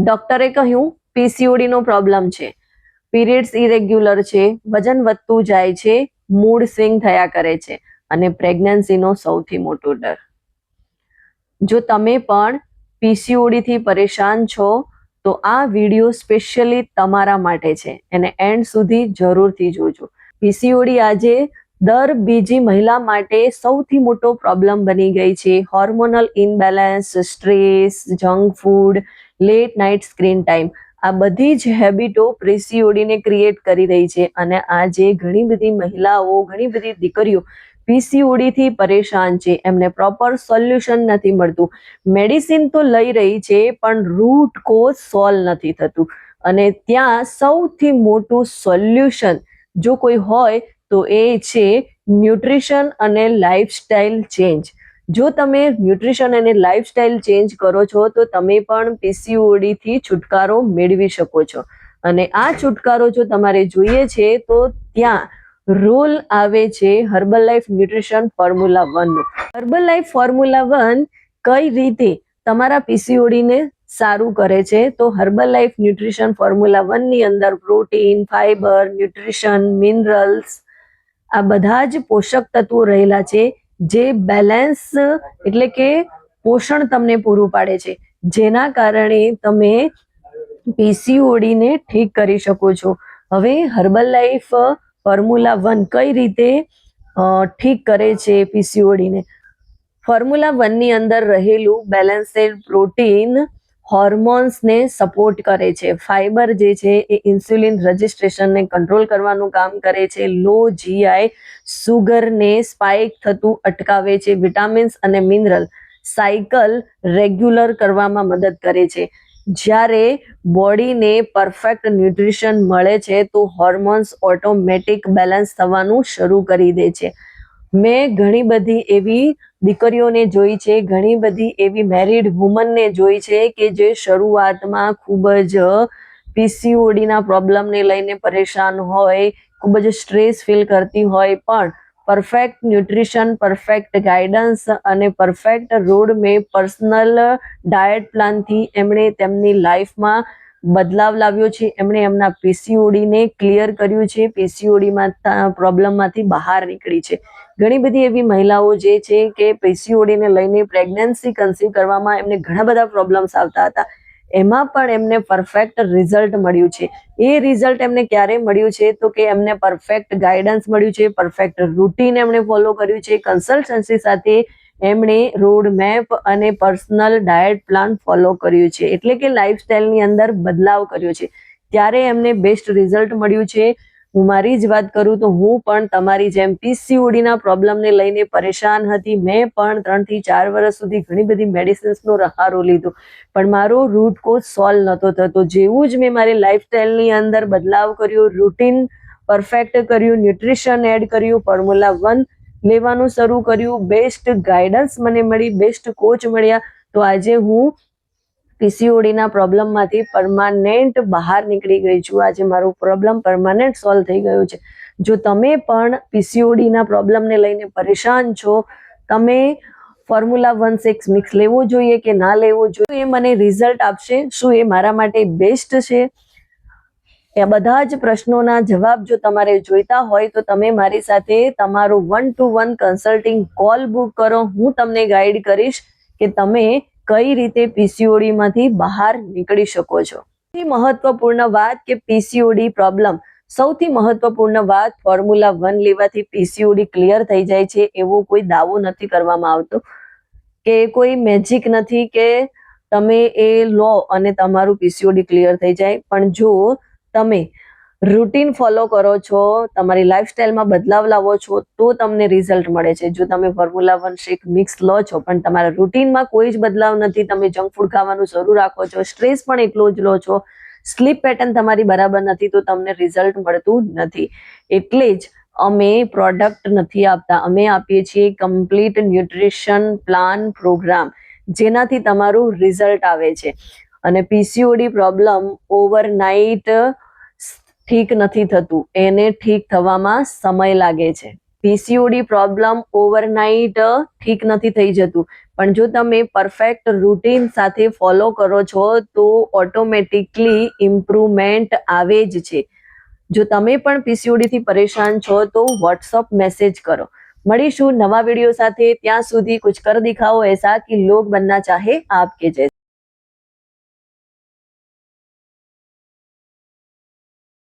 ડોક્ટરે કહ્યું પીસીઓડી નો પ્રોબ્લેમ છે, પીરિયડ્સ ઇરેગ્યુલર છે, વજન વધતું જાય છે, મૂડ સ્વિંગ થયા કરે છે અને પ્રેગ્નન્સીનો સૌથી મોટો ડર. જો તમે પણ પીસીઓડી થી પરેશાન છો તો આ વિડીયો સ્પેશિયલી તમારા માટે છે, એને એન્ડ સુધી જરૂરથી જોજો. પીસીઓડી આજે દર બીજી મહિલા માટે સૌથી મોટો પ્રોબ્લેમ બની ગઈ છે. Hormonal imbalance, stress, junk food, late night screen time, આ બધી જ હેબિટો પીસીઓડીને ક્રિએટ કરી રહી છે અને આજે ઘણી બધી મહિલાઓ, ઘણી બધી દીકરીઓ પીસીઓડી થી પરેશાન છે. એમને પ્રોપર સોલ્યુશન નથી મળતું. મેડિસિન તો લઈ રહી છે પણ રૂટ કોઝ સોલ્વ નથી થતું અને ત્યાં સૌથી મોટું સોલ્યુશન જો કોઈ હોય તો એ છે ન્યુટ્રિશન અને લાઇફસ્ટાઇલ ચેન્જ. જો તમે ન્યુટ્રિશન અને લાઇફસ્ટાઇલ ચેન્જ કરો છો તો તમે પણ પીસીઓડી થી છુટકારો મેળવી શકો છો. અને આ છુટકારો જો તમારે જોઈએ છે તો ત્યાં રોલ આવે છે હર્બલ લાઈફ ન્યુટ્રિશન ફોર્મ્યુલા 1 નો. હર્બલ લાઈફ ફોર્મ્યુલા 1 કઈ રીતે તમારા પીસીઓડી ને સારું કરે છે તો હર્બલ લાઈફ ન્યુટ્રિશન ફોર્મ્યુલા 1 ની અંદર પ્રોટીન, ફાઈબર, ન્યુટ્રિશન, મિનરલ્સ આ બધા જ પોષક તત્વો રહેલા છે જે બેલેન્સ એટલે કે પોષણ તમને પૂરું પાડે છે, જેના કારણે તમે પીસીઓડી ને ઠીક કરી શકો છો. હવે હર્બલ લાઈફ ફોર્મ્યુલા 1 કઈ રીતે ઠીક કરે છે પીસીઓડી ને? ફોર્મ્યુલા 1 ની અંદર રહેલું બેલેન્સેડ પ્રોટીન હોર્મોન્સને સપોર્ટ કરે છે. ફાઈબર જે છે એ ઇન્સ્યુલિન રજિસ્ટ્રેશનને કંટ્રોલ કરવાનું કામ કરે છે. લો જીઆઈ સુગરને સ્પાઇક થતું અટકાવે છે. વિટામિન્સ અને મિનરલ સાયકલ રેગ્યુલર કરવામાં મદદ કરે છે. જ્યારે બોડીને પરફેક્ટ ન્યુટ્રિશન મળે છે તો હોર્મોન્સ ઓટોમેટિક બેલેન્સ થવાનું શરૂ કરી દે છે. મેં ઘણી બધી એવી દીકરીઓને જોઈ છે, ઘણી બધી એવી મેરિડ વુમનને જોઈ છે કે જે શરૂઆતમાં ખૂબ જ પીસીઓડીના પ્રોબ્લેમને લઈને પરેશાન હોય, ખૂબ જ સ્ટ્રેસ ફીલ કરતી હોય, પણ પરફેક્ટ ન્યુટ્રિશન, પરફેક્ટ ગાઈડન્સ અને perfect road map, personal diet પ્લાનથી એમણે તેમની લાઈફમાં બદલાવ લાવ્યો છે. એમણે એમના પીસીઓડીને ક્લિયર કર્યું છે, પીસીઓડીમાં પ્રોબ્લેમમાંથી બહાર નીકળી છે. ઘણી બધી એવી મહિલાઓ જે છે કે પીસીઓડીને લઈને પ્રેગ્નન્સી કન્સીવ કરવામાં એમને ઘણા બધા પ્રોબ્લેમ્સ આવતા હતા, એમાં પણ એમને પરફેક્ટ રિઝલ્ટ મળ્યું છે. એ રિઝલ્ટ એમને ક્યારે મળ્યું છે તો કે એમને પરફેક્ટ ગાઈડન્સ મળ્યું છે, પરફેક્ટ રૂટીન એમણે ફોલો કર્યું છે, કન્સલ્ટન્સી સાથે એમણે રોડ મેપ અને પર્સનલ ડાયટ પ્લાન ફોલો કર્યું છે, એટલે કે લાઈફસ્ટાઈલની અંદર બદલાવ કર્યો છે. ત્યારે એમને બેસ્ટ રિઝલ્ટ મળ્યું છે. હું મારી જ વાત કરું તો હું પણ તમારી જેમ પીસીઓડીના પ્રોબ્લેમને લઈને પરેશાન હતી. મેં પણ 3 થી 4 વર્ષ સુધી ઘણી બધી મેડિસિન્સનો સહારો લીધો પણ મારો રૂટ કોઝ સોલ્વ નહોતો થતો. જેવું જ મેં મારી લાઈફસ્ટાઈલની અંદર બદલાવ કર્યો, રૂટીન પરફેક્ટ કર્યું, ન્યુટ્રિશન એડ કર્યું, ફોર્મ્યુલા 1 લેવાનું શરૂ કર્યું, બેસ્ટ ગાઈડન્સ મને મળી, બેસ્ટ કોચ મળ્યા, તો આજે હું પીસીઓડીના પ્રોબ્લેમમાંથી પરમાનન્ટ બહાર નીકળી ગઈ છું. આજે મારો પ્રોબ્લેમ પરમાનન્ટ સોલ્વ થઈ ગયો છે. જો તમે પણ પીસીઓડીના પ્રોબ્લેમને લઈને પરેશાન છો, તમે ફોર્મ્યુલા 1 મિક્સ લેવો જોઈએ કે ના લેવો જોઈએ, એ મને રિઝલ્ટ આપશે, શું એ મારા માટે બેસ્ટ છે? એ બધા જ પ્રશ્નોના જવાબ જો તમારે જોઈતા હોય તો તમે મારી સાથે તમારો 1-to-1 કન્સલ્ટિંગ કોલ બુક કરો. હું તમને ગાઈડ કરીશ કે તમે કઈ રીતે પીસીઓડી માંથી બહાર નીકળી શકો છો. સૌથી મહત્વપૂર્ણ વાત કે પીસીઓડી પ્રોબ્લેમ, સૌથી મહત્વપૂર્ણ વાત, ફોર્મ્યુલા 1 લેવાથી પીસીઓડી ક્લિયર થઈ જાય છે એવો કોઈ દાવો નથી કરવામાં આવતો, કે કોઈ મેજિક નથી કે તમે એ લો અને તમારું પીસીઓડી ક્લિયર થઈ જાય. પણ જો તમે રૂટીન ફોલો કરો છો, તમારી લાઈફસ્ટાઈલમાં બદલાવ લાવો છો તો તમને રિઝલ્ટ મળે છે. જો તમે ફોર્મ્યુલા 1 શેક મિક્સ લો છો પણ તમારા રૂટીનમાં કોઈ જ બદલાવ નથી, તમે જંક ફૂડ ખાવાનું શરૂ રાખો છો, સ્ટ્રેસ પણ એટલો જ લો છો, સ્લીપ પેટર્ન તમારી બરાબર નથી, તો તમને રિઝલ્ટ મળતું નથી. એટલે જ અમે પ્રોડક્ટ નથી આપતા, અમે આપીએ છીએ કમ્પ્લીટ ન્યુટ્રિશન પ્લાન પ્રોગ્રામ, જેનાથી તમારું રિઝલ્ટ આવે છે. અને પીસીઓડી પ્રોબ્લેમ ઓવરનાઇટ ઠીક નથી થતું, એને ઠીક થવામાં સમય લાગે છે. પીસીઓડી પ્રોબ્લેમ ઓવરનાઇટ ઠીક નથી થઈ જતું, પણ જો તમે પરફેક્ટ રૂટીન સાથે ફોલો કરો છો તો ઓટોમેટિકલી ઇમ્પ્રુવમેન્ટ આવે જ છે. જો તમે પણ પીસીઓડી થી પરેશાન છો તો વોટ્સઅપ મેસેજ કરો. મળીશું નવા વિડીયો સાથે. ત્યાં સુધી કુછ કર દિખાઓ એસા કે લોગ બનના ચાહે આપકે જૈસા.